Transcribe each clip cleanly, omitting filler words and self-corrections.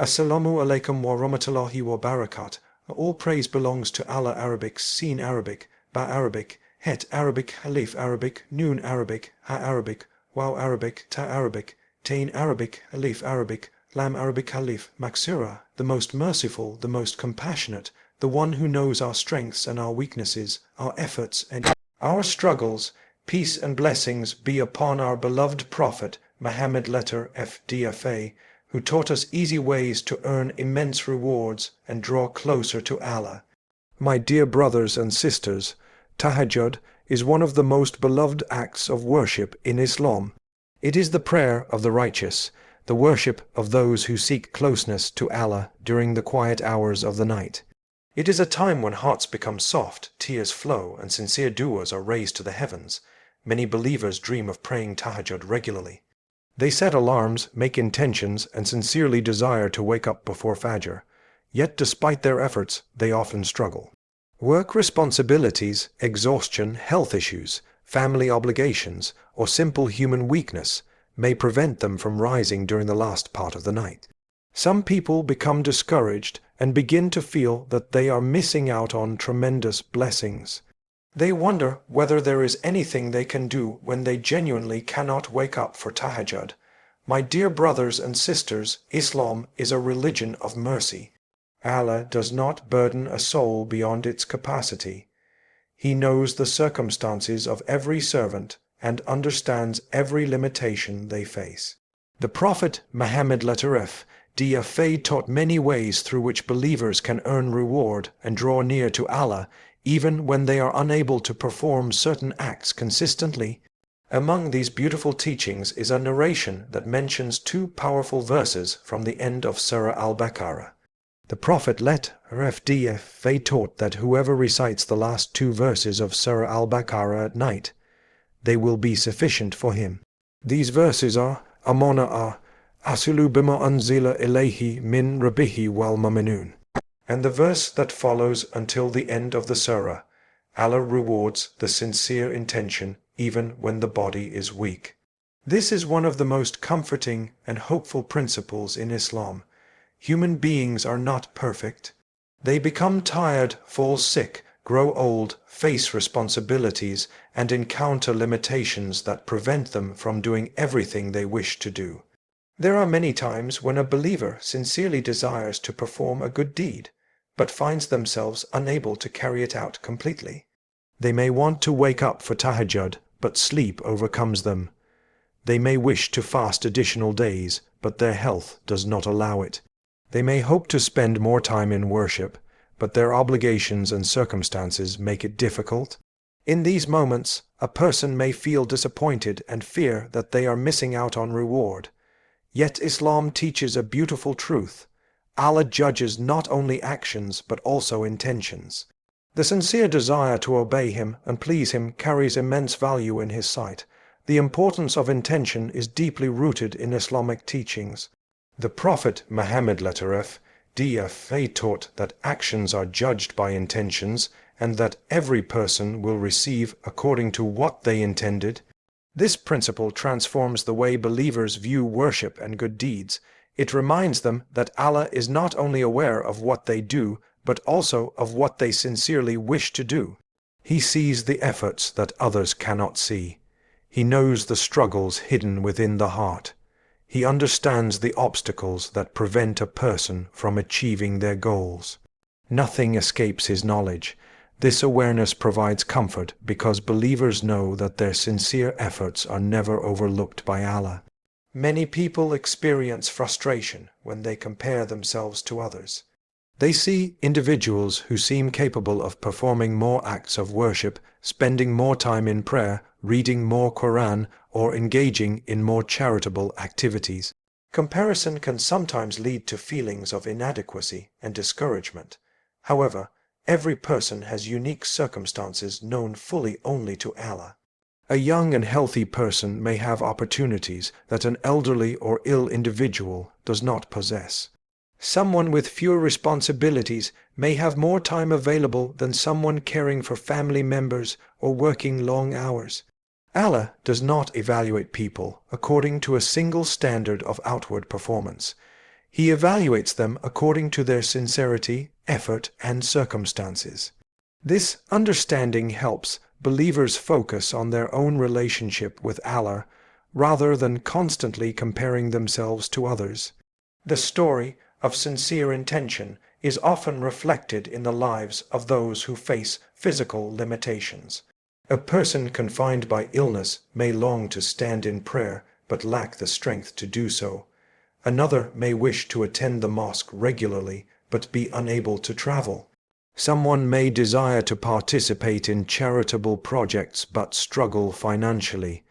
Assalamu alaikum wa rahmatullahi wa barakat. All praise belongs to Allah. Arabic, Sin Arabic, Ba Arabic, Het Arabic, Alif Arabic, Noon Arabic, Ha Arabic, Waw Arabic, Ta Arabic, Tain Arabic, Alif Arabic, Lam Arabic, Alif, Maksura, the most merciful, the most compassionate, the one who knows our strengths and our weaknesses, our efforts and our struggles. Peace and blessings be upon our beloved Prophet, Muhammad letter FDFA, who taught us easy ways to earn immense rewards and draw closer to Allah. My dear brothers and sisters, Tahajjud is one of the most beloved acts of worship in Islam. It is the prayer of the righteous, the worship of those who seek closeness to Allah during the quiet hours of the night. It is a time when hearts become soft, tears flow, and sincere du'as are raised to the heavens. Many believers dream of praying Tahajjud regularly. They set alarms, make intentions, and sincerely desire to wake up before Fajr. Yet despite their efforts, they often struggle. Work responsibilities, exhaustion, health issues, family obligations, or simple human weakness may prevent them from rising during the last part of the night. Some people become discouraged and begin to feel that they are missing out on tremendous blessings. They wonder whether there is anything they can do when they genuinely cannot wake up for Tahajjud. My dear brothers and sisters, Islam is a religion of mercy. Allah does not burden a soul beyond its capacity. He knows the circumstances of every servant and understands every limitation they face. The Prophet Muhammad DFA taught many ways through which believers can earn reward and draw near to Allah even when they are unable to perform certain acts consistently. Among these beautiful teachings is a narration that mentions two powerful verses from the end of Surah Al-Baqarah. The Prophet FDFA taught that whoever recites the last two verses of Surah Al-Baqarah at night, they will be sufficient for him. These verses are Amana Asilu bima anzila ilayhi min rabbihi wal mu'minun. And the verse that follows until the end of the surah, Allah rewards the sincere intention even when the body is weak. This is one of the most comforting and hopeful principles in Islam. Human beings are not perfect. They become tired, fall sick, grow old, face responsibilities, and encounter limitations that prevent them from doing everything they wish to do. There are many times when a believer sincerely desires to perform a good deed, but finds themselves unable to carry it out completely. They may want to wake up for Tahajjud, but sleep overcomes them. They may wish to fast additional days, but their health does not allow it. They may hope to spend more time in worship, but their obligations and circumstances make it difficult. In these moments, a person may feel disappointed and fear that they are missing out on reward. Yet Islam teaches a beautiful truth. Allah judges not only actions but also intentions. The sincere desire to obey Him and please Him carries immense value in His sight. The importance of intention is deeply rooted in Islamic teachings. The Prophet Muhammad DFA taught that actions are judged by intentions and that every person will receive according to what they intended. This principle transforms the way believers view worship and good deeds. It reminds them that Allah is not only aware of what they do, but also of what they sincerely wish to do. He sees the efforts that others cannot see. He knows the struggles hidden within the heart. He understands the obstacles that prevent a person from achieving their goals. Nothing escapes His knowledge. This awareness provides comfort because believers know that their sincere efforts are never overlooked by Allah. Many people experience frustration when they compare themselves to others. They see individuals who seem capable of performing more acts of worship, spending more time in prayer, reading more Quran, or engaging in more charitable activities. Comparison can sometimes lead to feelings of inadequacy and discouragement. However, every person has unique circumstances known fully only to Allah. A young and healthy person may have opportunities that an elderly or ill individual does not possess. Someone with fewer responsibilities may have more time available than someone caring for family members or working long hours. Allah does not evaluate people according to a single standard of outward performance. He evaluates them according to their sincerity, effort, and circumstances. This understanding helps believers focus on their own relationship with Allah rather than constantly comparing themselves to others. The story of sincere intention is often reflected in the lives of those who face physical limitations. A person confined by illness may long to stand in prayer but lack the strength to do so. Another may wish to attend the mosque regularly but be unable to travel. Someone may desire to participate in charitable projects but struggle financially.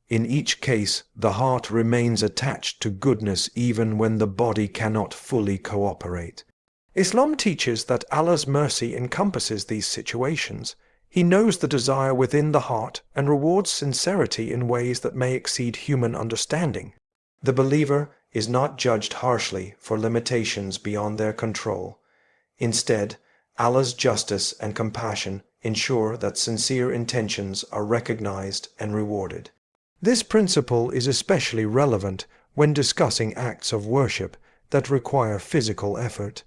In each case, the heart remains attached to goodness even when the body cannot fully cooperate. Islam teaches that Allah's mercy encompasses these situations. He knows the desire within the heart and rewards sincerity in ways that may exceed human understanding. The believer is not judged harshly for limitations beyond their control. Instead, Allah's justice and compassion ensure that sincere intentions are recognized and rewarded. This principle is especially relevant when discussing acts of worship that require physical effort.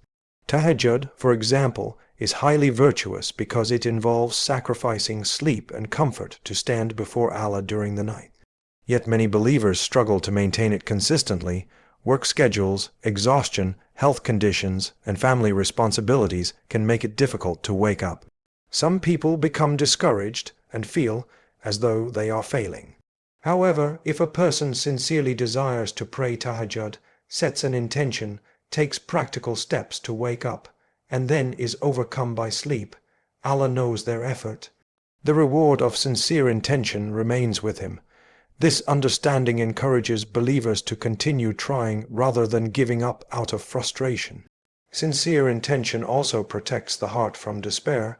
Tahajjud, for example, is highly virtuous because it involves sacrificing sleep and comfort to stand before Allah during the night. Yet many believers struggle to maintain it consistently. Work schedules, exhaustion, health conditions, and family responsibilities can make it difficult to wake up. Some people become discouraged and feel as though they are failing. However, if a person sincerely desires to pray Tahajjud, sets an intention, takes practical steps to wake up, and then is overcome by sleep, Allah knows their effort. The reward of sincere intention remains with him. This understanding encourages believers to continue trying rather than giving up out of frustration. Sincere intention also protects the heart from despair.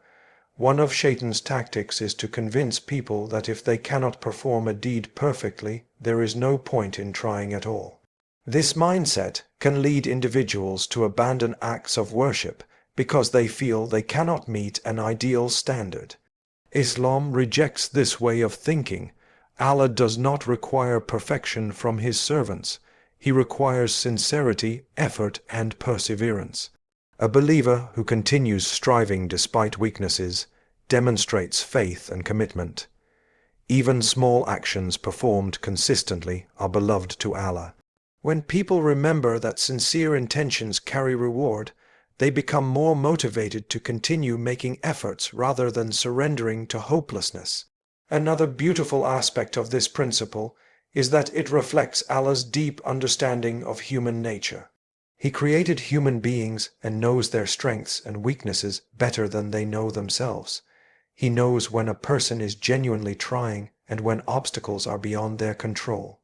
One of Shaitan's tactics is to convince people that if they cannot perform a deed perfectly, there is no point in trying at all. This mindset can lead individuals to abandon acts of worship because they feel they cannot meet an ideal standard. Islam rejects this way of thinking. Allah does not require perfection from His servants. He requires sincerity, effort, and perseverance. A believer who continues striving despite weaknesses demonstrates faith and commitment. Even small actions performed consistently are beloved to Allah. When people remember that sincere intentions carry reward, they become more motivated to continue making efforts rather than surrendering to hopelessness. Another beautiful aspect of this principle is that it reflects Allah's deep understanding of human nature. He created human beings and knows their strengths and weaknesses better than they know themselves. He knows when a person is genuinely trying and when obstacles are beyond their control.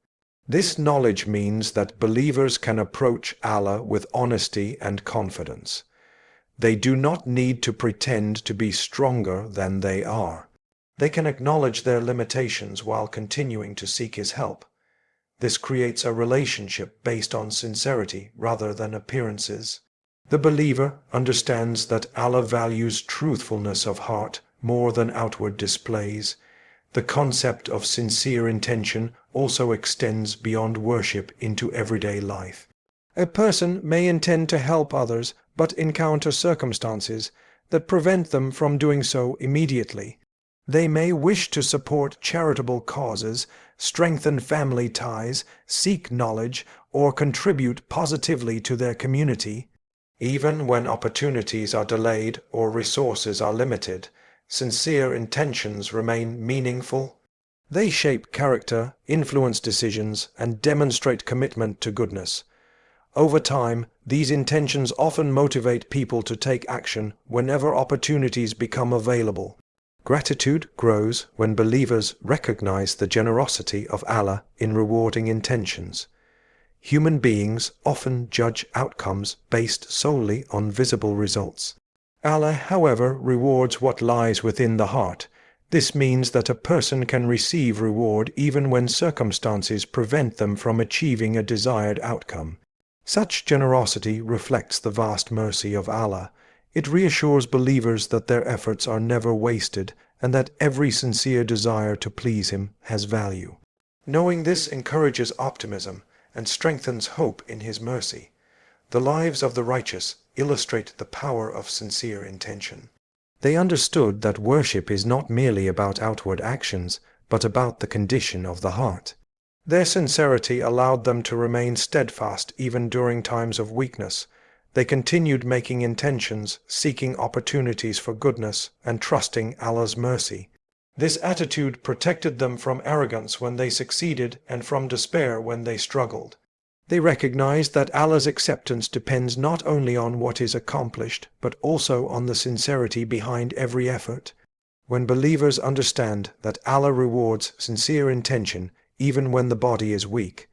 This knowledge means that believers can approach Allah with honesty and confidence. They do not need to pretend to be stronger than they are. They can acknowledge their limitations while continuing to seek His help. This creates a relationship based on sincerity rather than appearances. The believer understands that Allah values truthfulness of heart more than outward displays. The concept of sincere intention also extends beyond worship into everyday life. A person may intend to help others but encounter circumstances that prevent them from doing so immediately. They may wish to support charitable causes, strengthen family ties, seek knowledge, or contribute positively to their community. Even when opportunities are delayed or resources are limited, sincere intentions remain meaningful. They shape character, influence decisions, and demonstrate commitment to goodness. Over time, these intentions often motivate people to take action whenever opportunities become available. Gratitude grows when believers recognize the generosity of Allah in rewarding intentions. Human beings often judge outcomes based solely on visible results. Allah, however, rewards what lies within the heart. This means that a person can receive reward even when circumstances prevent them from achieving a desired outcome. Such generosity reflects the vast mercy of Allah. It reassures believers that their efforts are never wasted and that every sincere desire to please Him has value. Knowing this encourages optimism and strengthens hope in His mercy. The lives of the righteous illustrate the power of sincere intention. They understood that worship is not merely about outward actions, but about the condition of the heart. Their sincerity allowed them to remain steadfast even during times of weakness. They continued making intentions, seeking opportunities for goodness, and trusting Allah's mercy. This attitude protected them from arrogance when they succeeded and from despair when they struggled. They recognized that Allah's acceptance depends not only on what is accomplished, but also on the sincerity behind every effort. When believers understand that Allah rewards sincere intention even when the body is weak,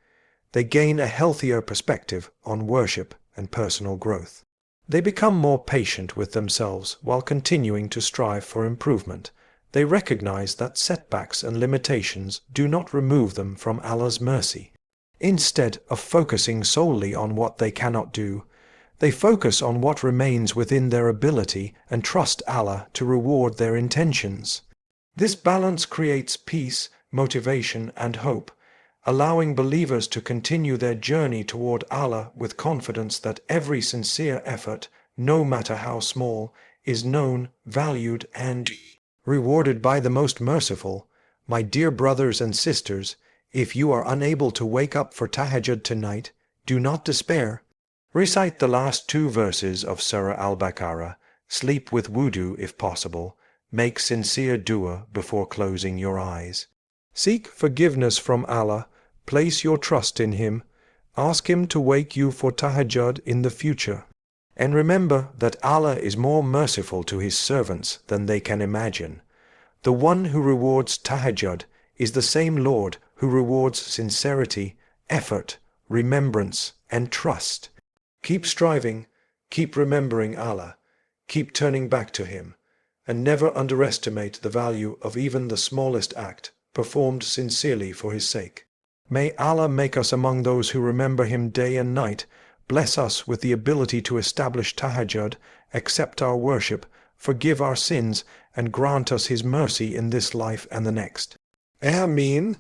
they gain a healthier perspective on worship and personal growth. They become more patient with themselves while continuing to strive for improvement. They recognize that setbacks and limitations do not remove them from Allah's mercy. Instead of focusing solely on what they cannot do, they focus on what remains within their ability and trust Allah to reward their intentions. This balance creates peace, motivation, and hope, allowing believers to continue their journey toward Allah with confidence that every sincere effort, no matter how small, is known, valued, and rewarded by the Most Merciful. My dear brothers and sisters, if you are unable to wake up for Tahajjud tonight, do not despair. Recite the last 2 verses of Surah Al-Baqarah, sleep with wudu if possible, make sincere dua before closing your eyes. Seek forgiveness from Allah, place your trust in Him, ask Him to wake you for Tahajjud in the future. And remember that Allah is more merciful to His servants than they can imagine. The one who rewards Tahajjud is the same Lord who rewards sincerity, effort, remembrance, and trust. Keep striving, keep remembering Allah, keep turning back to Him, and never underestimate the value of even the smallest act performed sincerely for His sake. May Allah make us among those who remember Him day and night, bless us with the ability to establish Tahajjud, accept our worship, forgive our sins, and grant us His mercy in this life and the next. Ameen.